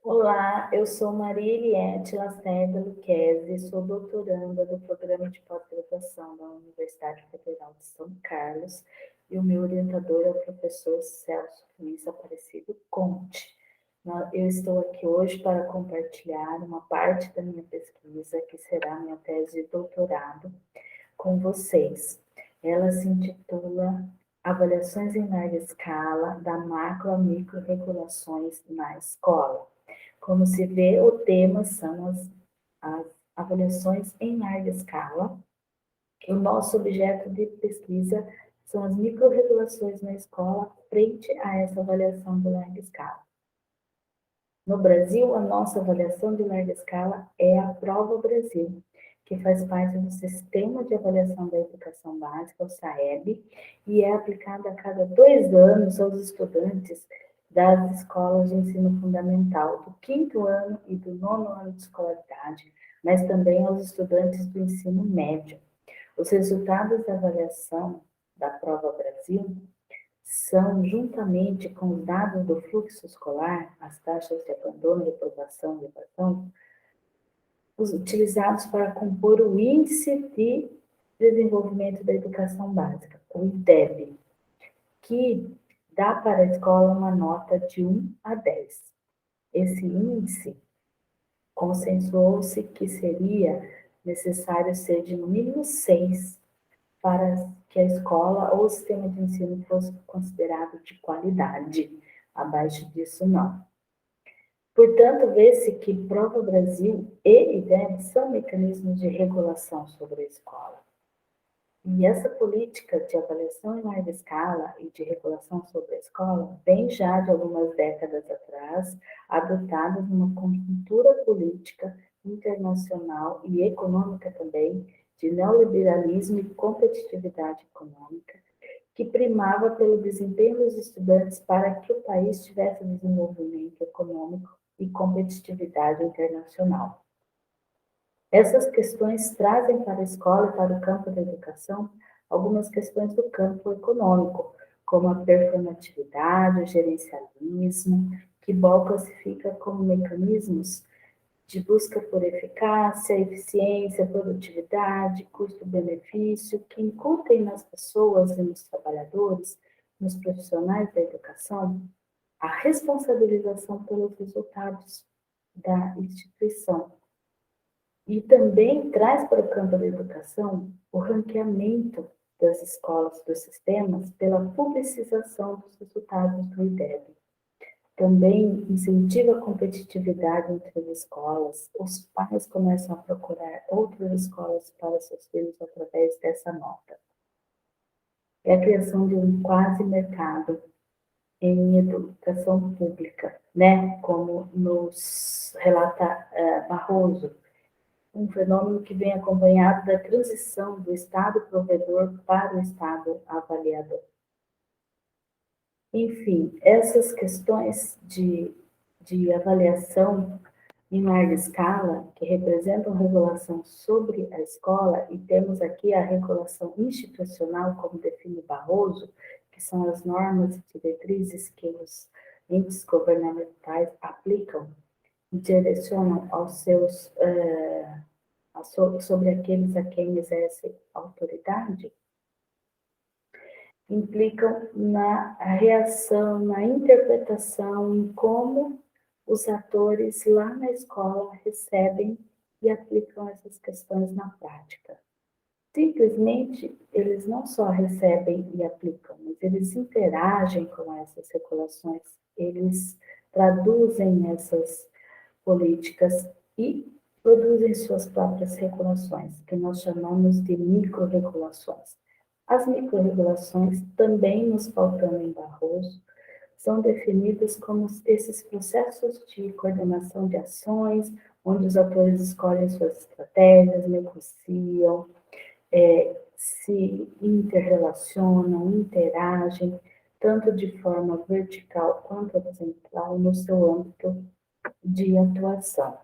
Olá, eu sou Maria Eliette Lacerda Luquezzi, sou doutoranda do Programa de Pós-Graduação da Universidade Federal de São Carlos e o meu orientador é o professor Celso Luiz Aparecido Conte. Eu estou aqui hoje para compartilhar uma parte da minha pesquisa, que será minha tese de doutorado, com vocês. Ela se intitula Avaliações em larga escala da macro a micro-regulações na escola. Como se vê, o tema são as avaliações em larga escala. O nosso objeto de pesquisa são as micro-regulações na escola frente a essa avaliação de larga escala. No Brasil, a nossa avaliação de larga escala é a Prova Brasil, que faz parte do Sistema de Avaliação da Educação Básica, o SAEB, e é aplicada a cada 2 anos aos estudantes das escolas de ensino fundamental, do 5º ano e do 9º ano de escolaridade, mas também aos estudantes do ensino médio. Os resultados da avaliação da Prova Brasil são, juntamente com os dados do fluxo escolar, as taxas de abandono, reprovação e evasão, os utilizados para compor o Índice de Desenvolvimento da Educação Básica, o IDEB, que dá para a escola uma nota de 1 a 10. Esse índice consensuou-se que seria necessário ser de no mínimo 6 para que a escola ou o sistema de ensino fosse considerado de qualidade. Abaixo disso, não. Portanto, vê-se que Prova Brasil e IDEB são mecanismos de regulação sobre a escola. E essa política de avaliação em larga escala e de regulação sobre a escola vem já de algumas décadas atrás, adotada numa conjuntura política internacional e econômica também, de neoliberalismo e competitividade econômica, que primava pelo desempenho dos estudantes para que o país tivesse desenvolvimento econômico e competitividade internacional. Essas questões trazem para a escola e para o campo da educação algumas questões do campo econômico, como a performatividade, o gerencialismo, que Boll classifica como mecanismos de busca por eficácia, eficiência, produtividade, custo-benefício, que incutem nas pessoas e nos trabalhadores, nos profissionais da educação, a responsabilização pelos resultados da instituição. E também traz para o campo da educação o ranqueamento das escolas, dos sistemas, pela publicização dos resultados do IDEB. Também incentiva a competitividade entre as escolas. Os pais começam a procurar outras escolas para seus filhos através dessa nota. É a criação de um quase mercado em educação pública, né? Como nos relata Barroso, um fenômeno que vem acompanhado da transição do Estado provedor para o Estado avaliador. Enfim, essas questões de avaliação em larga escala, que representam regulação sobre a escola, e temos aqui a regulação institucional, como define Barroso, que são as normas e diretrizes que os entes governamentais aplicam e direcionam aos seus, sobre aqueles a quem exerce autoridade, implicam na reação, na interpretação, em como os atores lá na escola recebem e aplicam essas questões na prática. Simplesmente, eles não só recebem e aplicam, mas eles interagem com essas regulações, eles traduzem essas políticas e produzem suas próprias regulações, que nós chamamos de micro-regulações. As micro-regulações, também nos pautando em Barroso, são definidas como esses processos de coordenação de ações, onde os atores escolhem suas estratégias, negociam, se interrelacionam, interagem, tanto de forma vertical quanto horizontal, no seu âmbito de atuação.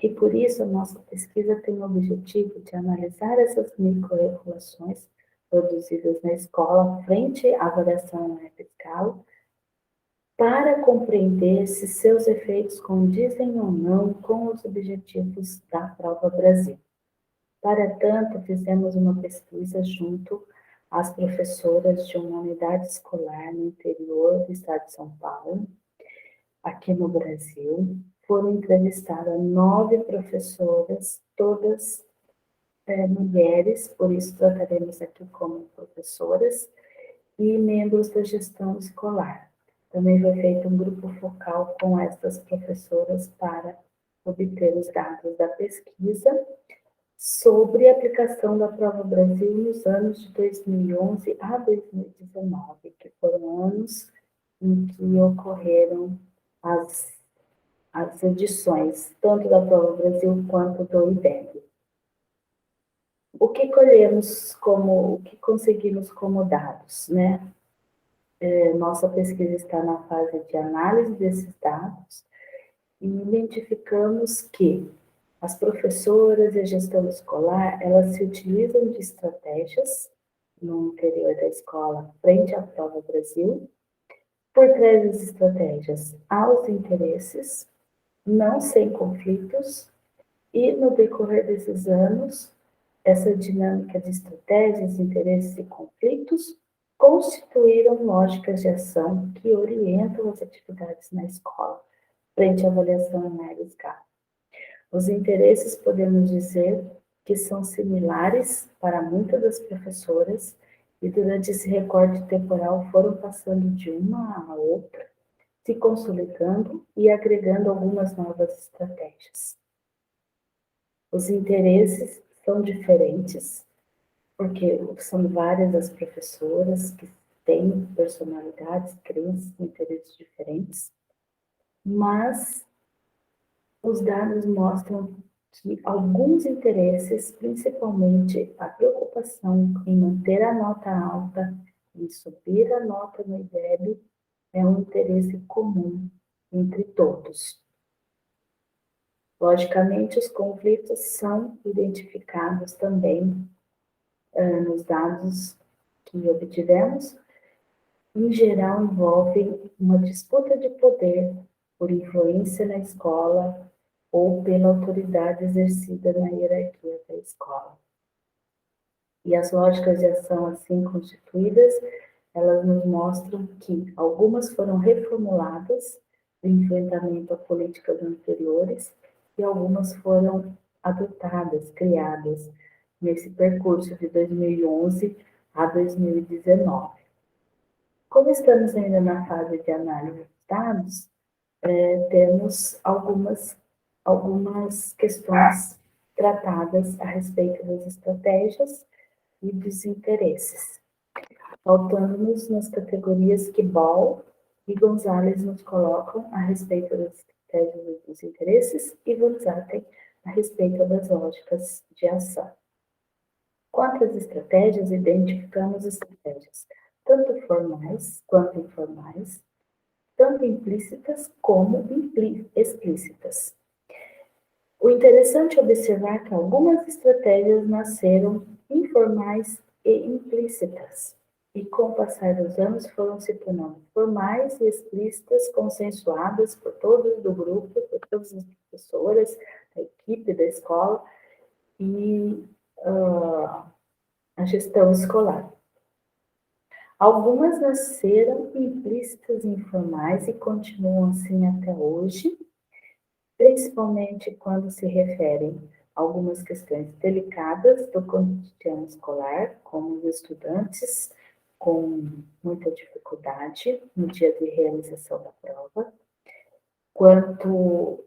E por isso a nossa pesquisa tem o objetivo de analisar essas micro-regulações produzidas na escola frente à avaliação em larga escala, para compreender se seus efeitos condizem ou não com os objetivos da Prova Brasil. Para tanto, fizemos uma pesquisa junto às professoras de uma unidade escolar no interior do estado de São Paulo, aqui no Brasil. Foram entrevistadas 9 professoras, todas mulheres, por isso trataremos aqui como professoras, e membros da gestão escolar. Também foi feito um grupo focal com estas professoras para obter os dados da pesquisa sobre a aplicação da Prova Brasil nos anos de 2011 a 2019, que foram anos em que ocorreram as edições, tanto da Prova Brasil quanto do IDEB. O que o que conseguimos como dados, né? Nossa pesquisa está na fase de análise desses dados e identificamos que as professoras e a gestão escolar, elas se utilizam de estratégias no interior da escola frente à Prova Brasil. Por trás das estratégias, há os interesses, não sem conflitos, e no decorrer desses anos, essa dinâmica de estratégias, interesses e conflitos constituíram lógicas de ação que orientam as atividades na escola, frente à avaliação em larga escala. Os interesses, podemos dizer, que são similares para muitas das professoras e durante esse recorte temporal foram passando de uma a outra, se consolidando e agregando algumas novas estratégias. Os interesses são diferentes, porque são várias as professoras que têm personalidades, crenças, interesses diferentes, mas os dados mostram que alguns interesses, principalmente a preocupação em manter a nota alta, em subir a nota no IDEB, é um interesse comum entre todos. Logicamente, os conflitos são identificados também nos dados que obtivemos. Em geral, envolvem uma disputa de poder por influência na escola ou pela autoridade exercida na hierarquia da escola. E as lógicas de ação assim constituídas, elas nos mostram que algumas foram reformuladas no enfrentamento a políticas anteriores e algumas foram adotadas, criadas nesse percurso de 2011 a 2019. Como estamos ainda na fase de análise dos dados, temos algumas questões tratadas a respeito das estratégias e dos interesses, faltando-nos nas categorias que Ball e Gonzalez nos colocam a respeito das estratégias e dos interesses e Van Zaten a respeito das lógicas de ação. Quanto às estratégias, identificamos estratégias tanto formais quanto informais, tanto implícitas como explícitas. O interessante é observar que algumas estratégias nasceram informais e implícitas, e com o passar dos anos foram se tornando formais e explícitas, consensuadas por todos do grupo, por todas as professoras, a equipe da escola e a gestão escolar. Algumas nasceram implícitas e informais e continuam assim até hoje, principalmente quando se referem a algumas questões delicadas do cotidiano escolar, como os estudantes com muita dificuldade no dia de realização da prova, quanto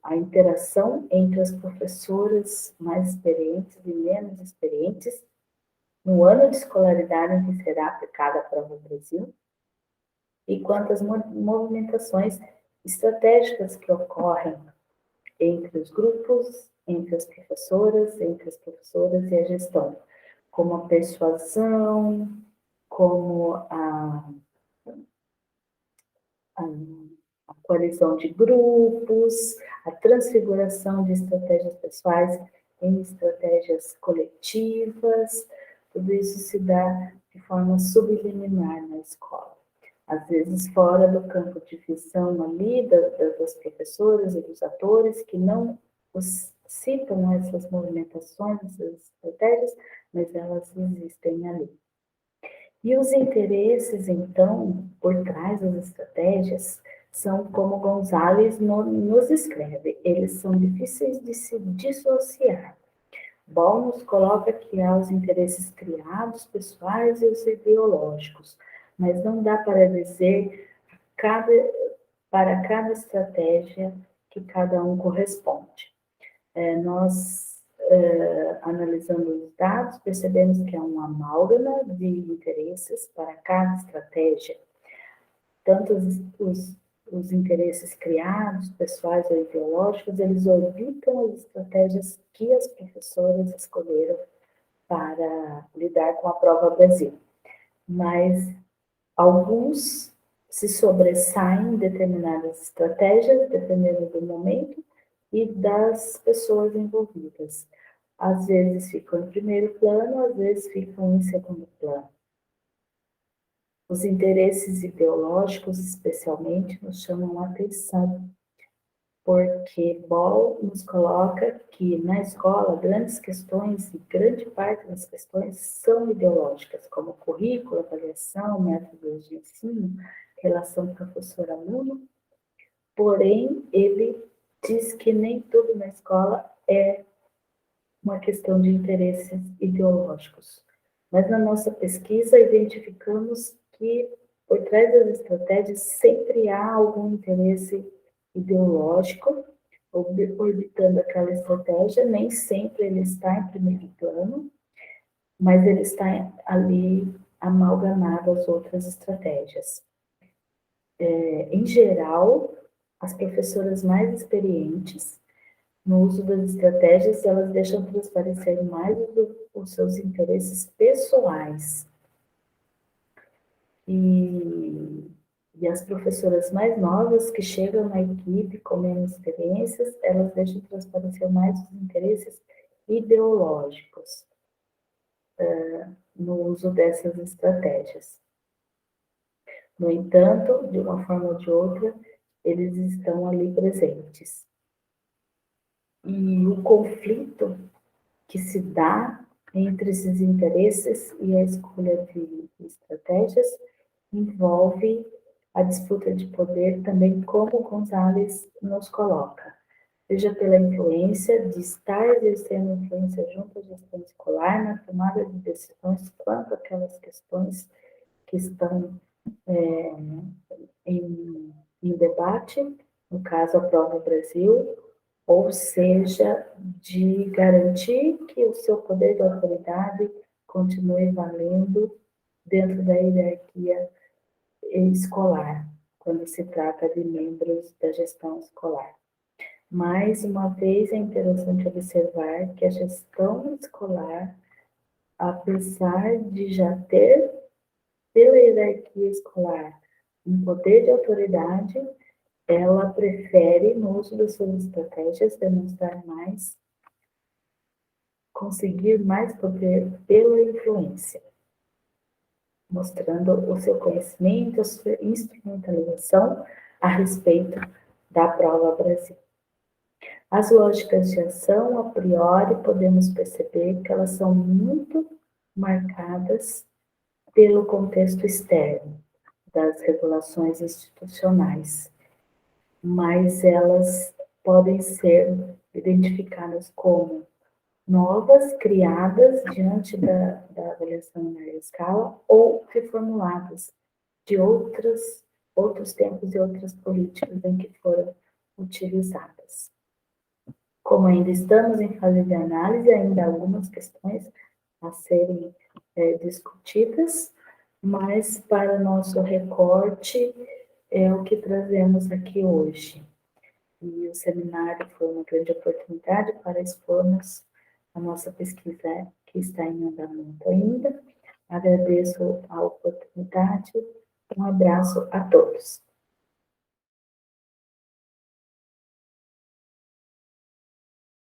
à interação entre as professoras mais experientes e menos experientes, no ano de escolaridade em que será aplicada a Prova Brasil, e quanto às movimentações estratégicas que ocorrem entre os grupos, entre as professoras e a gestão, como a persuasão, como a coalizão de grupos, a transfiguração de estratégias pessoais em estratégias coletivas, tudo isso se dá de forma subliminar na escola. às vezes fora do campo de visão ali das professoras e dos atores, que não citam essas movimentações, essas estratégias, mas elas existem ali. E os interesses, então, por trás das estratégias, são como Gonzalez nos escreve, eles são difíceis de se dissociar. Ball nos coloca que há os interesses criados, pessoais e os ideológicos, mas não dá para dizer para cada estratégia que cada um corresponde. Nós, analisando os dados, percebemos que há um amálgama de interesses para cada estratégia, tanto os interesses criados, pessoais ou ideológicos, eles orbitam as estratégias que as professoras escolheram para lidar com a prova Brasil. Mas alguns se sobressaem em determinadas estratégias, dependendo do momento e das pessoas envolvidas. Às vezes ficam em primeiro plano, às vezes ficam em segundo plano. Os interesses ideológicos, especialmente, nos chamam a atenção, porque Ball nos coloca que na escola grandes questões, e grande parte das questões são ideológicas, como currículo, avaliação, métodos de ensino, relação professor-aluno, porém ele diz que nem tudo na escola é uma questão de interesses ideológicos. Mas na nossa pesquisa identificamos que por trás das estratégias sempre há algum interesse ideológico orbitando aquela estratégia, nem sempre ele está em primeiro plano, mas ele está ali amalgamado às outras estratégias. Em geral, as professoras mais experientes no uso das estratégias, elas deixam transparecer mais os seus interesses pessoais. E as professoras mais novas que chegam na equipe com menos experiências, elas deixam transparecer mais os interesses ideológicos no uso dessas estratégias. No entanto, de uma forma ou de outra, eles estão ali presentes. E o conflito que se dá entre esses interesses e a escolha de estratégias envolve a disputa de poder também, como Gonzalez nos coloca, seja pela influência de estar exercendo influência junto à gestão escolar na tomada de decisões quanto àquelas questões que estão em debate, no caso a prova Brasil, ou seja, de garantir que o seu poder de autoridade continue valendo dentro da hierarquia escolar, quando se trata de membros da gestão escolar. Mais uma vez, é interessante observar que a gestão escolar, apesar de já ter, pela hierarquia escolar, um poder de autoridade, ela prefere, no uso das suas estratégias, demonstrar mais, conseguir mais poder pela influência, mostrando o seu conhecimento, a sua instrumentalização a respeito da prova Brasil. As lógicas de ação, a priori, podemos perceber que elas são muito marcadas pelo contexto externo das regulações institucionais, mas elas podem ser identificadas como novas, criadas diante da avaliação em larga escala ou reformuladas de outros tempos e outras políticas em que foram utilizadas. Como ainda estamos em fase de análise, ainda há algumas questões a serem discutidas, mas para nosso recorte é o que trazemos aqui hoje. E o seminário foi uma grande oportunidade para expormos a nossa pesquisa que está em andamento ainda. Agradeço a oportunidade. Um abraço a todos.